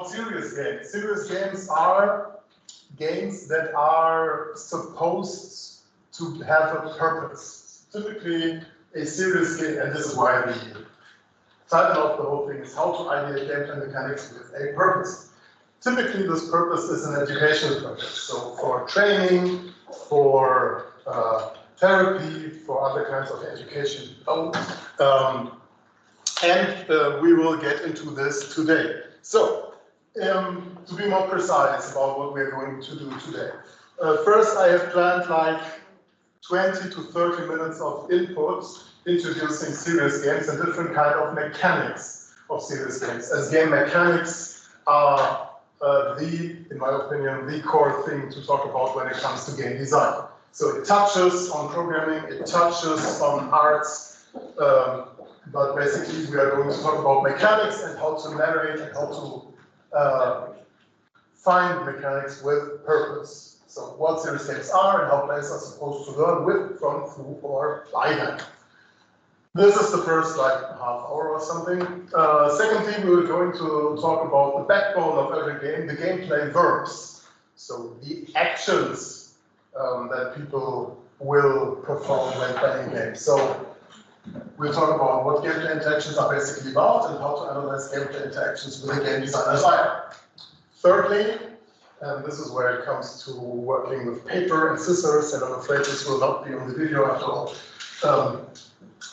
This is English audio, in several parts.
about serious games. Serious games are games that are supposed to have a purpose. Typically, a serious game, and this is why the title of the whole thing is How to Ideate Gameplay Mechanics with a Purpose. Typically, this purpose is an educational purpose. So for training, for therapy, for other kinds of education. We will get into this today. So, to be more precise about what we're going to do today. First, I have planned like 20 to 30 minutes of input introducing serious games and different kind of mechanics of serious games. As game mechanics are in my opinion, the core thing to talk about when it comes to game design. So it touches on programming, it touches on arts, but basically we are going to talk about mechanics and how to narrate and how to find mechanics with purpose. So what serious games are and how players are supposed to learn with, from, through, or by them. This is the first like half hour or something. Secondly, we are going to talk about the backbone of every game, the gameplay verbs. So the actions that people will perform when playing games. So we'll talk about what gameplay interactions are basically about and how to analyze gameplay interactions with a game designer's eye. Thirdly, and this is where it comes to working with paper and scissors, and I'm afraid this will not be on the video after all.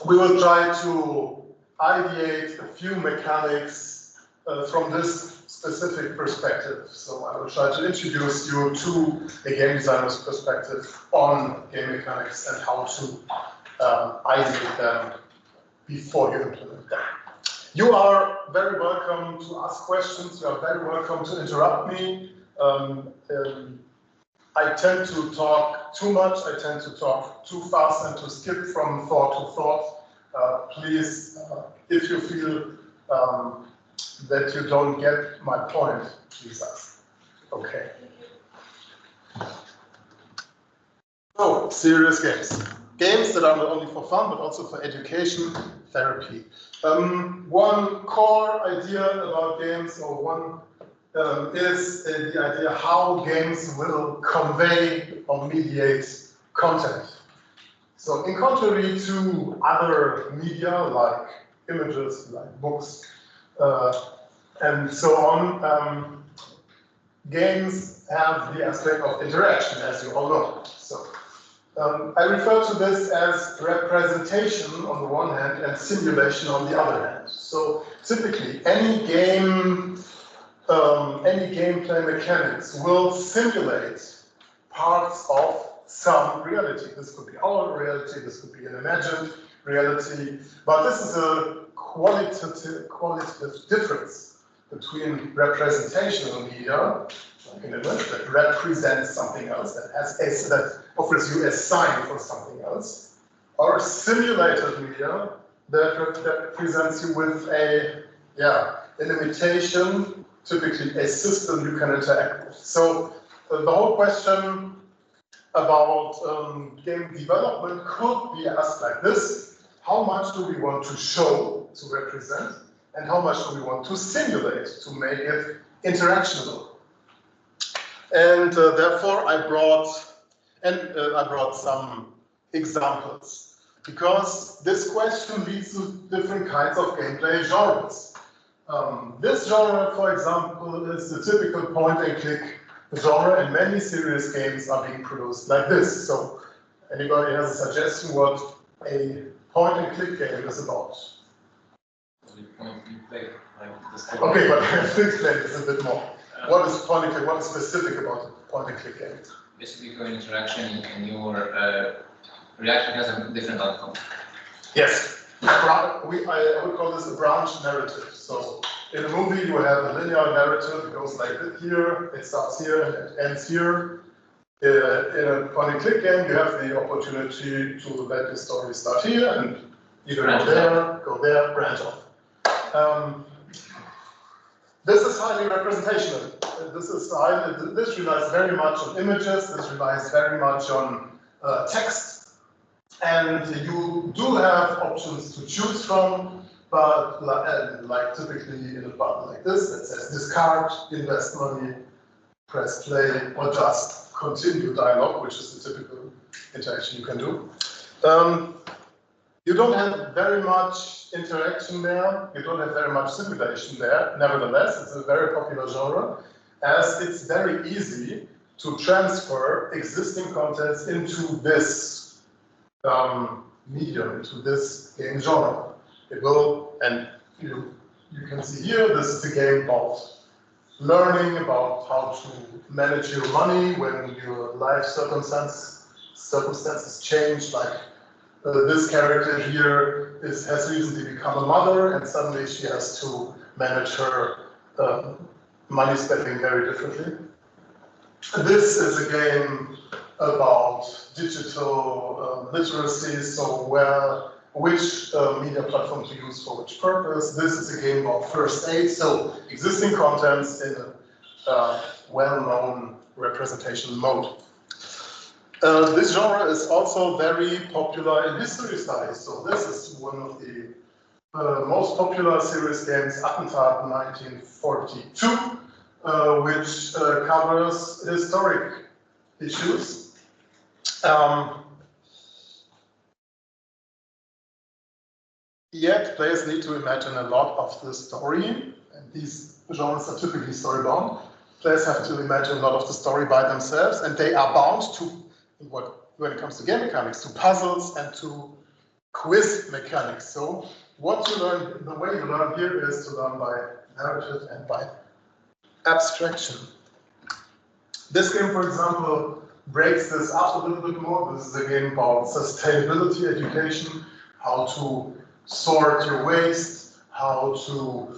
We will try to ideate a few mechanics from this specific perspective. So I will try to introduce you to a game designer's perspective on game mechanics and how to ideate them before you implement them. You are very welcome to ask questions. You are very welcome to interrupt me. I tend to talk too much, I tend to talk too fast and to skip from thought to thought. Please, if you feel that you don't get my point, please ask. Okay. So, serious games. Games that are not only for fun, but also for education, therapy. One core idea about games, or one is the idea how games will convey or mediate content. So in contrary to other media like images, like books, and so on, games have the aspect of interaction, as you all know. So I refer to this as representation on the one hand and simulation on the other hand. So typically any gameplay mechanics will simulate parts of some reality. This could be our reality, this could be an imagined reality, but this is a qualitative difference between representational media, like an image that represents something else, that offers you a sign for something else, or simulated media that presents you with an imitation, typically a system you can interact with. So the whole question about game development could be asked like this: how much do we want to show, to represent, and how much do we want to simulate to make it interactionable? And therefore I brought some examples, because this question leads to different kinds of gameplay genres. This genre, for example, is the typical point-and-click genre, and many serious games are being produced like this. So, anybody has a suggestion what a point-and-click game is about? Okay, but explain this a bit more. What is point-and-click? What is specific about a point-and-click game? Basically, your interaction and your reaction has a different outcome. Yes. I would call this a branch narrative. So in a movie, you have a linear narrative. It goes like this here, it starts here, and it ends here. In a point-and-click game, you have the opportunity to let the story start here and either go there, branch off. This is highly representational. This relies very much on images. This relies very much on text. And you do have options to choose from. but like typically in a button like this that says discard, invest money, press play, or just continue dialogue, which is the typical interaction you can do. You don't have very much interaction there, you don't have very much simulation there. Nevertheless, it's a very popular genre, as it's very easy to transfer existing contents into this medium, into this game genre. It will, and you can see here, this is a game about learning about how to manage your money when your life circumstances change, like this character here has recently become a mother, and suddenly she has to manage her money spending very differently. This is a game about digital literacy, so which media platform to use for which purpose. This is a game about first aid, so existing contents in a well-known representation mode. This genre is also very popular in history studies, so this is one of the most popular serious games, Attentat 1942, which covers historic issues. Yet players need to imagine a lot of the story, and these genres are typically story-bound. Players have to imagine a lot of the story by themselves, and they are bound to when it comes to game mechanics, to puzzles and to quiz mechanics. So what you learn, the way you learn here is to learn by narrative and by abstraction. This game, for example, breaks this up a little bit more. This is a game about sustainability education, how to sort your waste, how to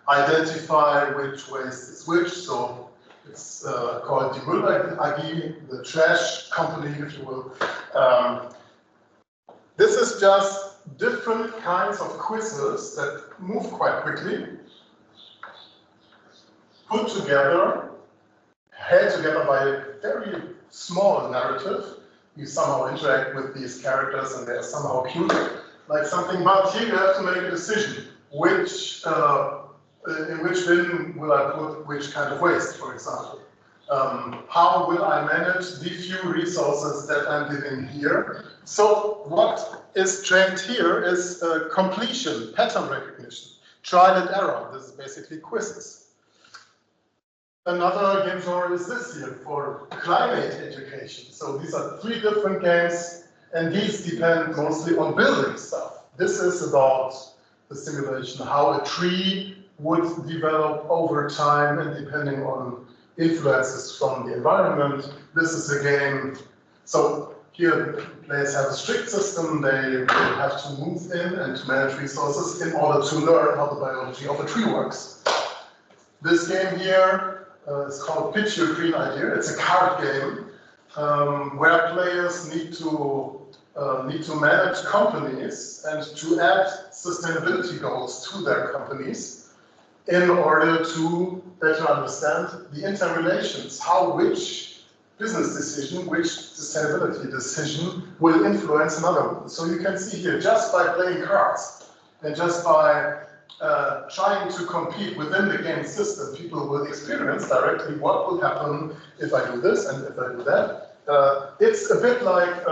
identify which waste is which. So it's called die Müll AG, the trash company, if you will. This is just different kinds of quizzes that move quite quickly, put together, held together by a very small narrative. You somehow interact with these characters and they're somehow cute, like something, but here you have to make a decision. In which bin will I put which kind of waste, for example? How will I manage the few resources that I'm giving here? So what is trained here is completion, pattern recognition, trial and error. This is basically quizzes. Another game genre is this here for climate education. So these are 3 different games, and these depend mostly on building stuff. This is about the simulation, how a tree would develop over time and depending on influences from the environment. This is a game, so here players have a strict system. They have to move in and to manage resources in order to learn how the biology of a tree works. This game here is called Pitch Your Green Idea. It's a card game where players need to manage companies and to add sustainability goals to their companies in order to better understand the interrelations, how which business decision, which sustainability decision will influence another one. So you can see here, just by playing cards and just by trying to compete within the game system, people will experience directly what will happen if I do this and if I do that. It's a bit like,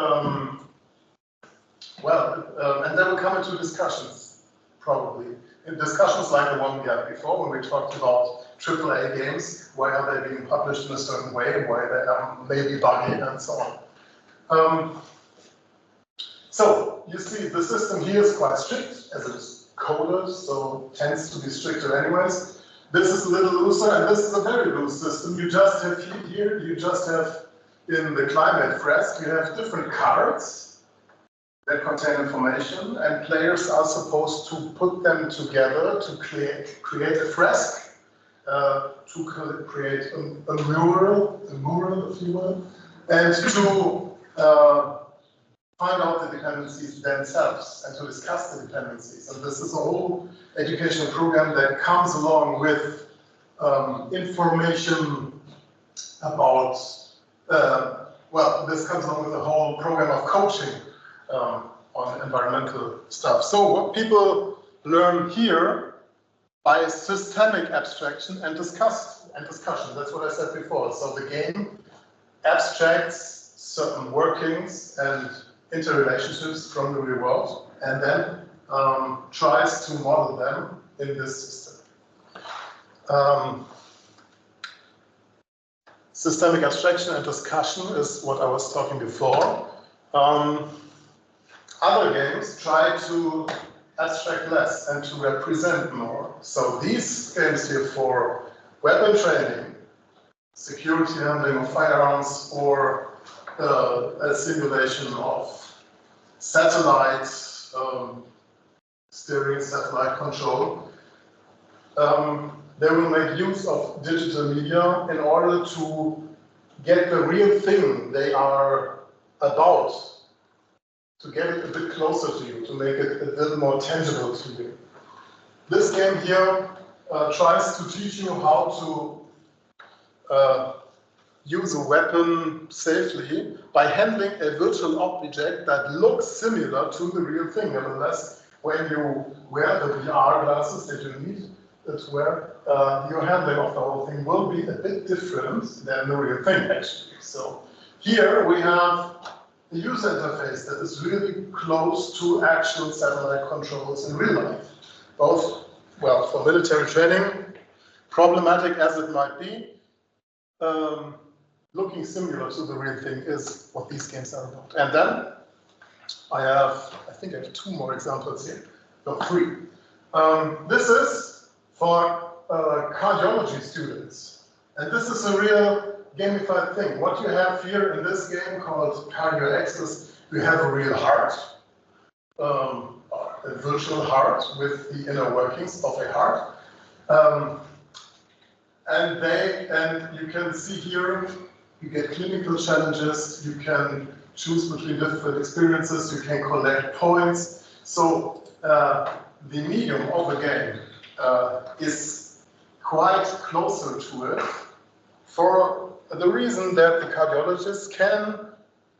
and then we'll come into discussions, probably. In discussions like the one we had before, when we talked about AAA games, why are they being published in a certain way, why they are maybe buggy, and so on. So you see, the system here is quite strict, as it is coded, so tends to be stricter anyways. This is a little looser, and this is a very loose system. You just have here, you just have in the climate fresque, you have different cards that contain information, and players are supposed to put them together to create a fresque, to create a mural, if you will, and to find out the dependencies themselves and to discuss the dependencies. And this is a whole educational program that comes along with information about, this comes along with a whole program of coaching on environmental stuff. So what people learn here by systemic abstraction and discussion. That's what I said before. So the game abstracts certain workings and interrelationships from the real world, and then tries to model them in this system. Systemic abstraction and discussion is what I was talking before. Other games try to abstract less and to represent more. So these games here for weapon training, security handling of firearms, or a simulation of satellite steering, satellite control, they will make use of digital media in order to get the real thing they are about, to get it a bit closer to you, to make it a little more tangible to you. This game here tries to teach you how to use a weapon safely by handling a virtual object that looks similar to the real thing. Nevertheless, when you wear the VR glasses that you need to wear, your handling of the whole thing will be a bit different than the real thing, actually. So here we have a user interface that is really close to actual satellite controls in real life. Both, well, for military training, problematic as it might be, looking similar to the real thing is what these games are about. And then I think I have two more examples here, no, three. This is for cardiology students. And this is a real gamified thing. What you have here in this game called Cardio Access, you have a real heart, a virtual heart with the inner workings of a heart. And you can see here, you get clinical challenges, you can choose between different experiences, you can collect points. So the medium of the game is quite closer to it for the reason that the cardiologists can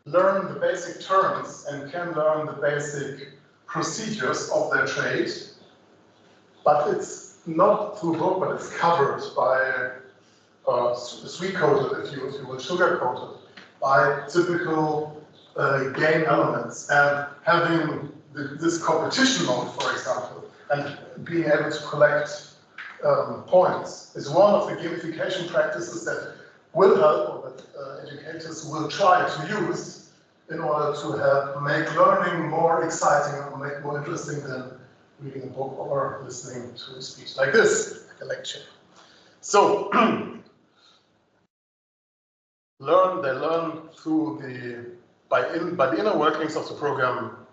learn the basic terms and can learn the basic procedures of their trade, but it's not through a book, but it's covered by sweet-coated, if you will, sugar-coated, by typical game elements. And having this competition mode, for example, and being able to collect points is one of the gamification practices that will help, or that educators will try to use in order to help make learning more exciting or make more interesting than reading a book or listening to a speech like this, like a lecture. So they learn through by the inner workings of the program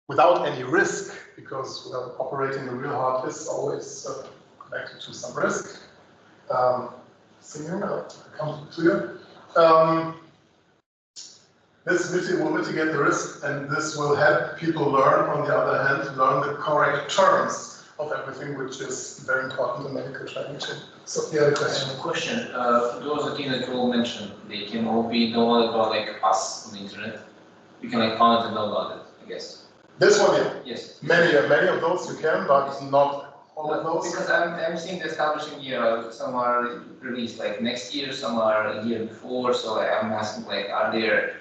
without any risk, because operating a real heart is always connected to some risk. I'll come to you. This will mitigate the risk, and this will help people learn, on the other hand, learn the correct terms of everything, which is very important in medical training. So, yeah, the question. For those things that you all mentioned, they can all be downloaded by like us on the internet. We can like find it and download it, I guess. This one, yeah. Yes. Many of those you can, but not all of those. Because I'm seeing the establishing year, some are released like next year, some are a year before. So I'm asking, like, are they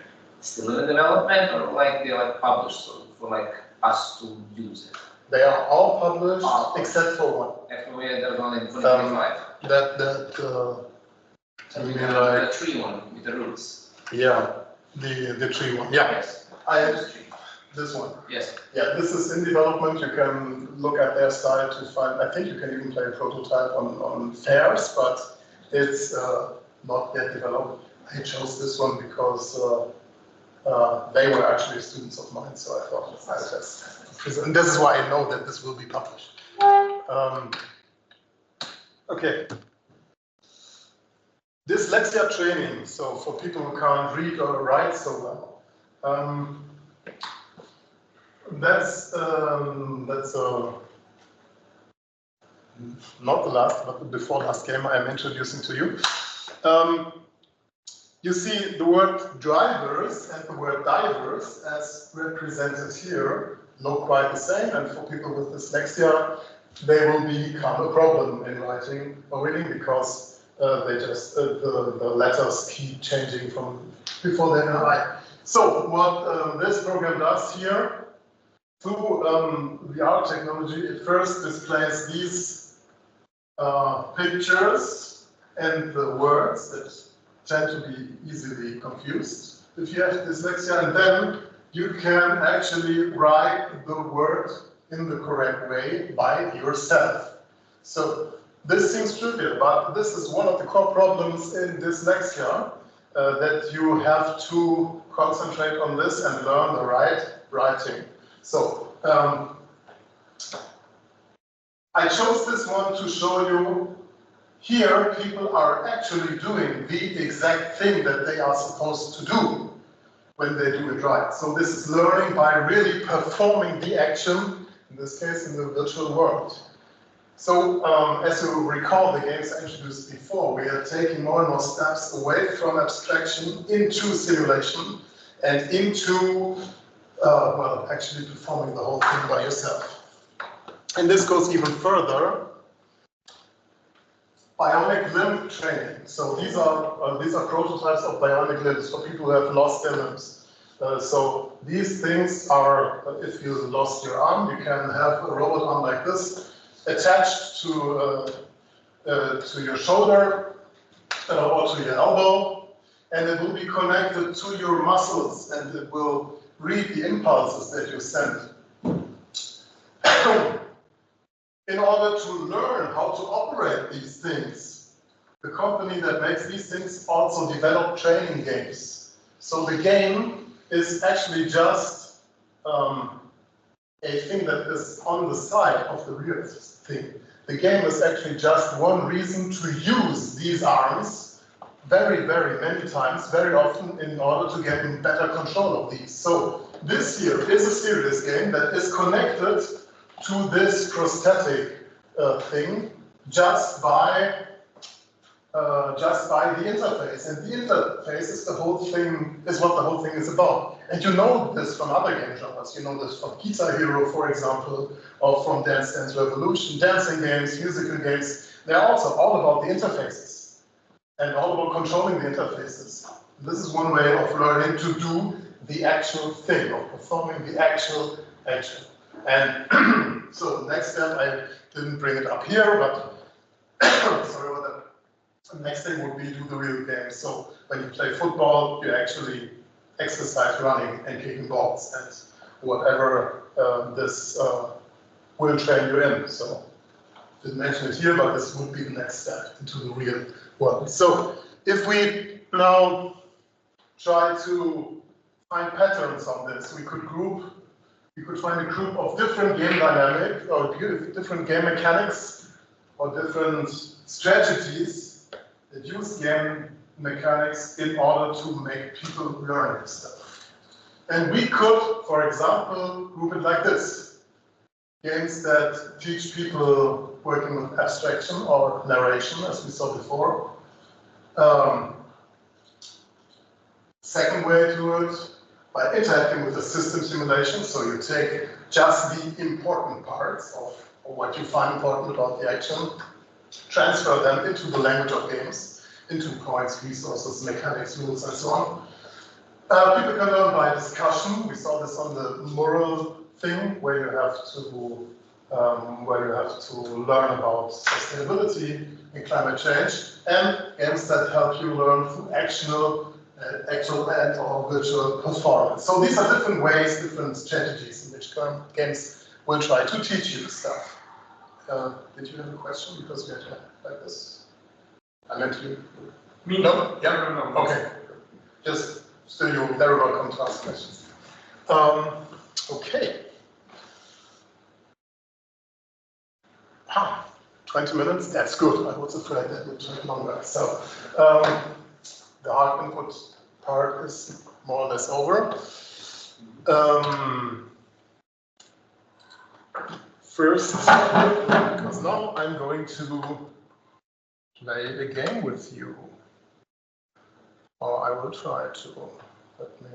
still in development, or like they're like published, so for like us to use it? They are all published except for one. FOA, there's only 2025. You mean like the tree one with the roots. Yeah, the tree one. Yeah. Yes. This one. Yes. Yeah, this is in development. You can look at their site to find. I think you can even play a prototype on fairs, but it's not yet developed. I chose this one because they were actually students of mine, so I thought it's nice. And this is why I know that this will be published. Okay. Dyslexia training, so for people who can't read or write so well. That's not the last, but the before last game I'm introducing to you. You see the word drivers and the word divers as represented here look quite the same, and for people with dyslexia, they will become a problem in writing or reading because they just the letters keep changing from before they arrive. So what this program does here, through VR technology, it first displays these pictures and the words that tend to be easily confused if you have dyslexia, and then you can actually write the word in the correct way by yourself. So this seems trivial, but this is one of the core problems in dyslexia, that you have to concentrate on this and learn the right writing. So I chose this one to show you here people are actually doing the exact thing that they are supposed to do when they do it right. So this is learning by really performing the action, in this case in the virtual world. So as you recall the games I introduced before, we are taking more and more steps away from abstraction into simulation and into, well, actually performing the whole thing by yourself. And this goes even further. Bionic limb training. So these are prototypes of bionic limbs for people who have lost their limbs. So these things are, if you lost your arm, you can have a robot arm like this attached to your shoulder or to your elbow, and it will be connected to your muscles, and it will read the impulses that you send. In order to learn how to operate these things, the company that makes these things also developed training games. So the game is actually just a thing that is on the side of the real thing. The game is actually just one reason to use these arms very, very many times, very often, in order to get in better control of these. So this here is a serious game that is connected to this prosthetic thing just by the interface, and the interface is the whole thing, is what the whole thing is about. And you know this from other game genres. You know this from Guitar Hero, for example, or from Dance Dance Revolution, dancing games, musical games. They're also all about the interfaces and all about controlling the interfaces. This is one way of learning to do the actual thing, of performing the actual action. And so the next step, I didn't bring it up here, but sorry about that. The next thing would be do the real game. So when you play football, you actually exercise running and kicking balls and whatever this will train you in. So didn't mention it here, but this would be the next step into the real world. So if we now try to find patterns on this, we could find a group of different game dynamics or different game mechanics or different strategies that use game mechanics in order to make people learn this stuff. And we could, for example, group it like this. Games that teach people working with abstraction or narration, as we saw before. Second way to do it, by interacting with the system simulation, so you take just the important parts of what you find important about the action, transfer them into the language of games, into points, resources, mechanics, rules, and so on. People can learn by discussion. We saw this on the moral thing, where you have to learn about sustainability and climate change, and games that help you learn through actual and or virtual performance. So these are different ways, different strategies in which games will try to teach you stuff. Did you have a question? Because we had to like this. I meant you. Me? No? Yeah? No. Okay. Just still, you're very welcome to ask questions. Okay. 20 minutes? That's good. I was afraid that would take longer. So the hard input part is more or less over. First, because now I'm going to play a game with you. Or I will try to. Let me.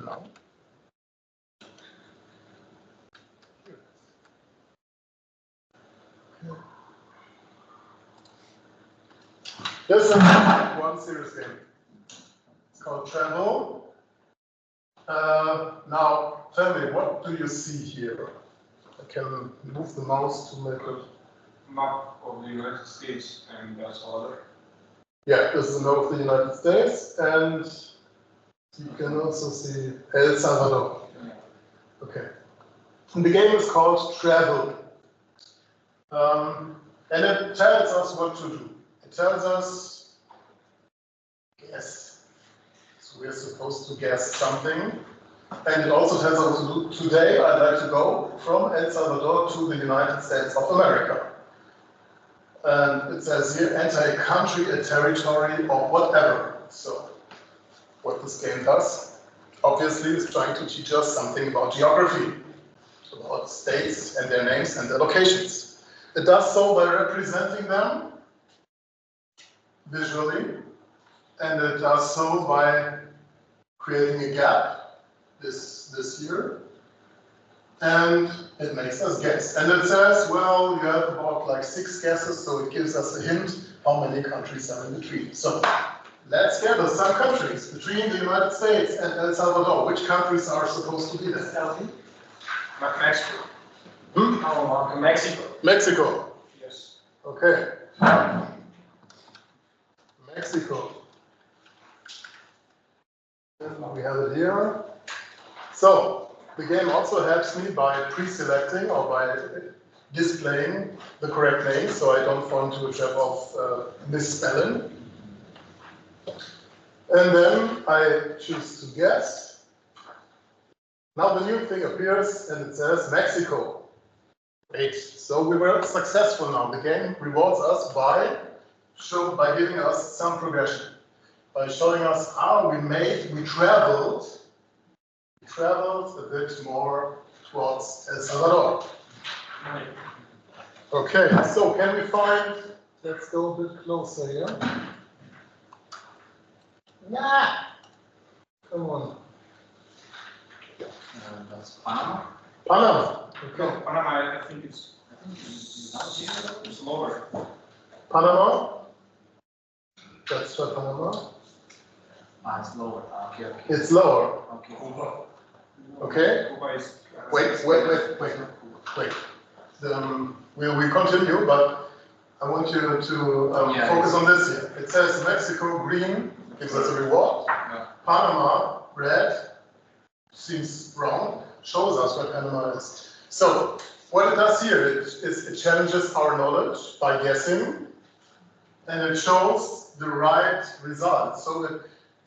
No. This is one serious game. It's called Travel. Now, tell me, what do you see here? I can move the mouse to make it. Map of the United States and El Salvador. Yeah, this is a map of the United States, and you can also see El Salvador. Okay. And the game is called Travel. And it tells us what to do. It tells us, guess. So we're supposed to guess something. And it also tells us what to do. Today, I'd like to go from El Salvador to the United States of America. And it says here, enter a country, a territory, or whatever. So, what this game does, obviously, is trying to teach us something about geography, about states and their names and their locations. It does so by representing them visually, and it does so by creating a gap, this here, and it makes us guess. And it says, well, you have about like 6 guesses, so it gives us a hint how many countries are in between. So let's gather some countries between the United States and El Salvador. Which countries are supposed to be there? Mexico. Hmm? Oh, Mexico. Mexico. Yes. Okay. Mexico. We have it here. So the game also helps me by pre-selecting or by displaying the correct name, so I don't fall into a trap of misspelling. And then I choose to guess. Now the new thing appears and it says Mexico. Great. So we were successful now. The game rewards us by giving us some progression, by showing us how we traveled a bit more towards El Salvador. Okay, so can we find, let's go a bit closer here. Nah. Come on. That's Panama. Panama. Okay. No, Panama, I think it's lower. Panama. That's for Panama. It's lower. Okay, okay. It's lower. Okay. Cuba. Okay. Cuba is. Wait. We continue, but I want you to focus on this here. It says Mexico green gives us a reward. Yeah. Panama red seems brown, shows us what Panama is. So what it does here is it challenges our knowledge by guessing, and it shows the right result.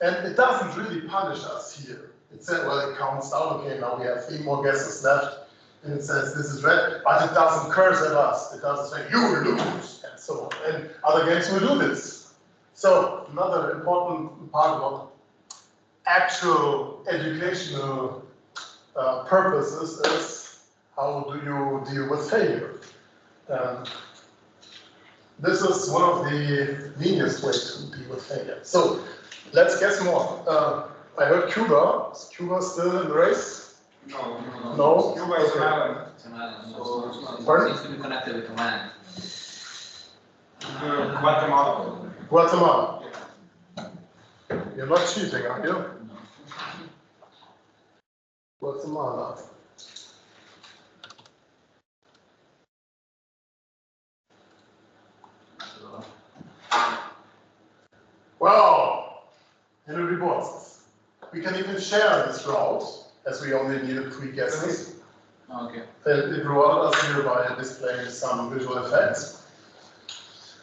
And it doesn't really punish us here. It said, well, it counts down. Okay, now we have 3 more guesses left, and it says this is red, but it doesn't curse at us. It doesn't say you lose, and so on. And other games will do this. So another important part about actual educational purposes is how do you deal with failure? This is one of the easiest ways to deal with failure. So let's guess more. I heard Cuba. Is Cuba still in the race? No? Cuba is an Okay. island. It's an island. Pardon? It seems to be connected with land. Guatemala. Guatemala. You're not cheating, are you? Guatemala. Wow! And it rewards us. We can even share this route, as we only needed 3 guesses. Okay. And it rewarded us here by displaying some visual effects.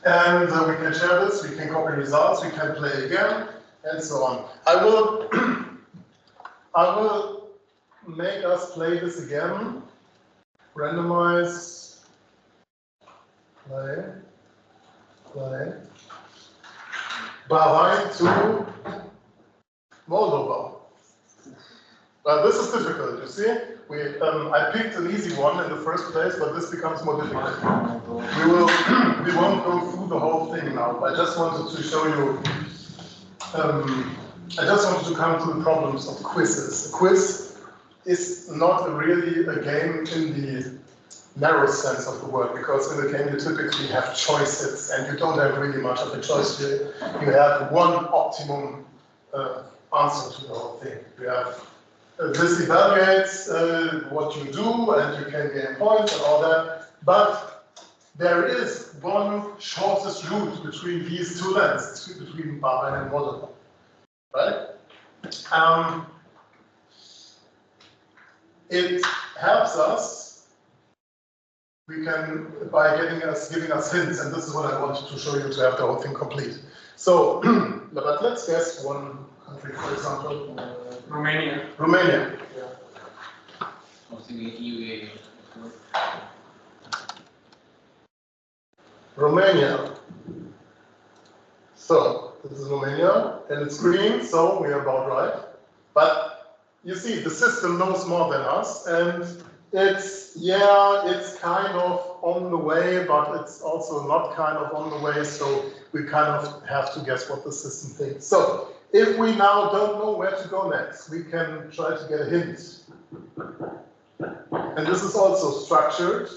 And we can share this, we can copy results, we can play again, and so on. I will make us play this again. Randomize. Play. Bahrain to Moldova. But this is difficult, you see? I picked an easy one in the first place, but this becomes more difficult. We won't go through the whole thing ending now. I just wanted to show you, I just wanted to come to the problems of quizzes. A quiz is not really a game in the narrow sense of the word, because in the game you typically have choices and you don't have really much of a choice here. You have one optimum answer to the whole thing. You have this evaluates what you do and you can gain points and all that, but there is one shortest route between these two lengths, between Barben and Modular, right? It helps us, we can, by giving us hints, and this is what I wanted to show you to have the whole thing complete. So, but let's guess one country, for example. Romania. Romania. I was thinking EU. Romania. So, this is Romania, and it's green, so we are about right. But you see, the system knows more than us, and it's, yeah, it's kind of on the way, but it's also not kind of on the way, so we kind of have to guess what the system thinks. So, if we now don't know where to go next, we can try to get a hint. And this is also structured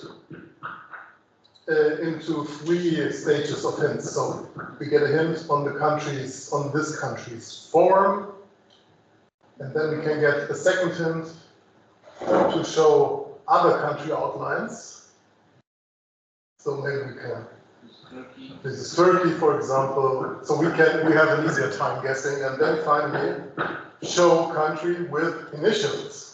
into 3 stages of hints. So we get a hint on the countries, on this country's form, and then we can get a second hint to show other country outlines. So maybe we can. This is Turkey, for example. So we have an easier time guessing, and then finally show country with initials.